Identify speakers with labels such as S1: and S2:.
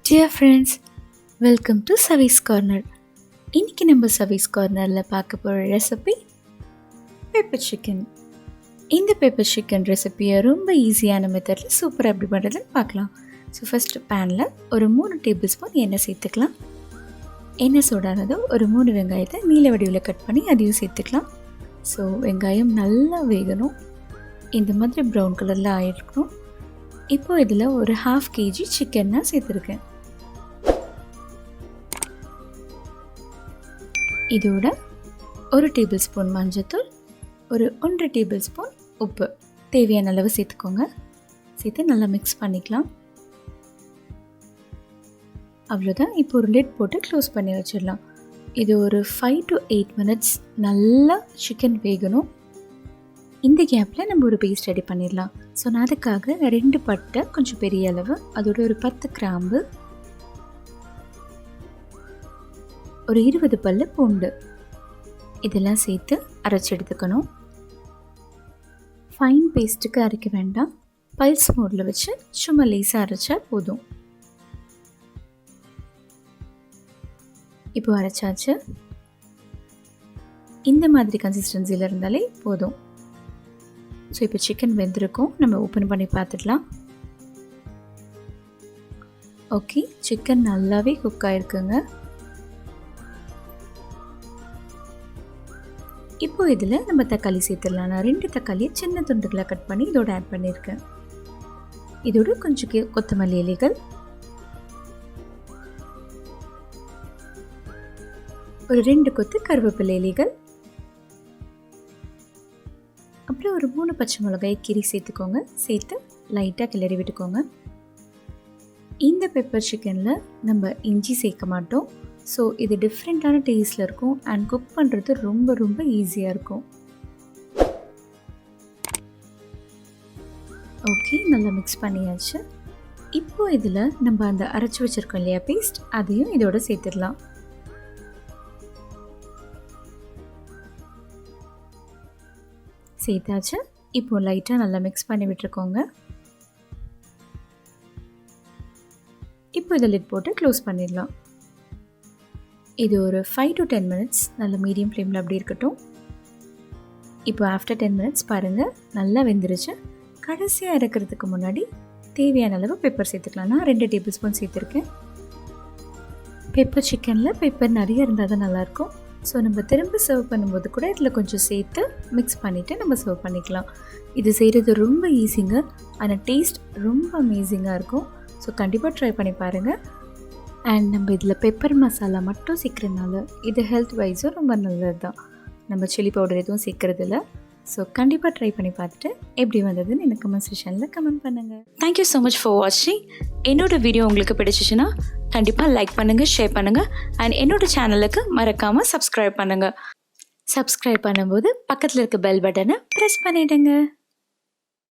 S1: Dear friends, welcome to Savi's Corner. இன்னைக்கு நம்ம service கார்னரில் பார்க்க போகிற ரெசிபி பெப்பர் சிக்கன். இந்த பெப்பர் சிக்கன் ரெசிபியை ரொம்ப ஈஸியான மெத்தடில் சூப்பராக எப்படி பண்ணுறதுன்னு பார்க்கலாம். ஸோ ஃபஸ்ட்டு பேனில் ஒரு 3 டேபிள் ஸ்பூன் எண்ணெய் சேர்த்துக்கலாம். எண்ணெய் சூடானதும் ஒரு 3 வெங்காயத்தை நீல வடிவில் கட் பண்ணி அதையும் சேர்த்துக்கலாம். ஸோ வெங்காயம் நல்லா வேகணும், இந்த மாதிரி ப்ரௌன் கலரில் ஆகிருக்கணும். இப்போது இதில் ஒரு 1/2 kg சிக்கன் நான் சேர்த்துருக்கேன். இதோட 1 டேபிள் ஸ்பூன் மஞ்சத்தூள், ஒரு 1 டேபிள் ஸ்பூன் உப்பு தேவையான அளவு சேர்த்துக்கோங்க. சேர்த்து நல்லா மிக்ஸ் பண்ணிக்கலாம். அவ்வளோதான். இப்போ ஒரு லிட் போட்டு க்ளோஸ் பண்ணி வச்சிடலாம். இது ஒரு 5 to 8 minutes நல்லா சிக்கன் வேகணும். இந்த கேப்பில் நம்ம ஒரு பேஸ்ட் ரெடி பண்ணிடலாம். ஸோ நான் அதுக்காக 2 பட்டை கொஞ்சம் பெரிய அளவு, அதோட ஒரு 10 கிராம்பு, ஒரு 20 பல்லு பூண்டு இதெல்லாம் சேர்த்து அரைச்சி எடுத்துக்கணும். ஃபைன் பேஸ்ட்டுக்கு அரைக்க வேண்டாம், பல்ஸ் மோடில் வச்சு சும்மா லேசாக அரைச்சா போதும். இப்போ அரைச்சாச்சு. இந்த மாதிரி கன்சிஸ்டன்சியில் இருந்தாலே போதும். ஸோ இப்போ சிக்கன் வெந்திருக்கும், நம்ம ஓப்பன் பண்ணி பார்த்துடலாம். ஓகே, சிக்கன் நல்லாவே குக் ஆகிருக்குங்க. இப்போ இதில் நம்ம தக்காளி சேர்த்துடலாம். நான் 2 தக்காளியை சின்ன துண்டுகளாக கட் பண்ணி இதோட ஆட் பண்ணியிருக்கேன். இதோட கொஞ்சம் கொத்தமல்லி இலைகள், ஒரு 2 கொத்து கருவேப்பிலை இலைகள், அப்புறம் ஒரு 3 பச்சை மிளகாய் கீரி சேர்த்துக்கோங்க. சேர்த்து லைட்டாக கிளறி விட்டுக்கோங்க. இந்த பெப்பர் சிக்கனில் நம்ம இஞ்சி சேர்க்க மாட்டோம். ஸோ இது டிஃப்ரெண்ட்டான டேஸ்ட்டில் இருக்கும் அண்ட் குக் பண்ணுறது ரொம்ப ரொம்ப ஈஸியாக இருக்கும். ஓகே, நல்லா மிக்ஸ் பண்ணியாச்சு. இப்போ இதில் நம்ம அந்த அரைச்சி வச்சுருக்கோம் இல்லையா பேஸ்ட், அதையும் இதோட சேர்த்துடலாம். சேர்த்தாச்சு. இப்போ லைட்டாக நல்லா மிக்ஸ் பண்ணி விட்டுருக்கோங்க. இப்போ இதை லிட் போட்டு க்ளோஸ் பண்ணிடலாம். இது ஒரு 5 to 10 minutes நல்ல மீடியம் ஃப்ளேமில் அப்படி இருக்கட்டும். இப்போ ஆஃப்டர் 10 minutes பாருங்கள், நல்லா வெந்துருச்சு. கடைசியாக இறக்கிறதுக்கு முன்னாடி தேவையான அளவு பெப்பர் சேர்த்துக்கலாம். நான் 2 டேபிள் ஸ்பூன் சேர்த்துருக்கேன். பெப்பர் சிக்கனில் பெப்பர் நிறைய இருந்தால் தான் நல்லாயிருக்கும். ஸோ நம்ம திரும்ப சர்வ் பண்ணும்போது கூட இதில் கொஞ்சம் சேர்த்து மிக்ஸ் பண்ணிவிட்டு நம்ம சர்வ் பண்ணிக்கலாம். இது செய்கிறது ரொம்ப ஈஸிங்க, ஆனால் டேஸ்ட் ரொம்ப அமேசிங்காக இருக்கும். ஸோ கண்டிப்பாக ட்ரை பண்ணி பாருங்கள். அண்ட் நம்ம இதில் பெப்பர் மசாலா மட்டும் சேர்க்குறதுனால இது ஹெல்த் வைஸும் ரொம்ப நல்லது தான். நம்ம சில்லி பவுடர் எதுவும் சேர்க்குறதில்ல. ஸோ கண்டிப்பாக ட்ரை பண்ணி பார்த்துட்டு எப்படி வந்ததுன்னு எனக்கு கமெண்ட் செக்ஷனில் கமெண்ட் பண்ணுங்கள். தேங்க்யூ ஸோ மச் ஃபார் வாட்சிங். என்னோடய வீடியோ உங்களுக்கு பிடிச்சிச்சுன்னா கண்டிப்பாக லைக் பண்ணுங்கள், ஷேர் பண்ணுங்கள் அண்ட் என்னோடய சேனலுக்கு மறக்காமல் சப்ஸ்கிரைப் பண்ணுங்கள். சப்ஸ்கிரைப் பண்ணும்போது பக்கத்தில் இருக்க பெல் பட்டனை ப்ரெஸ் பண்ணிவிடுங்க.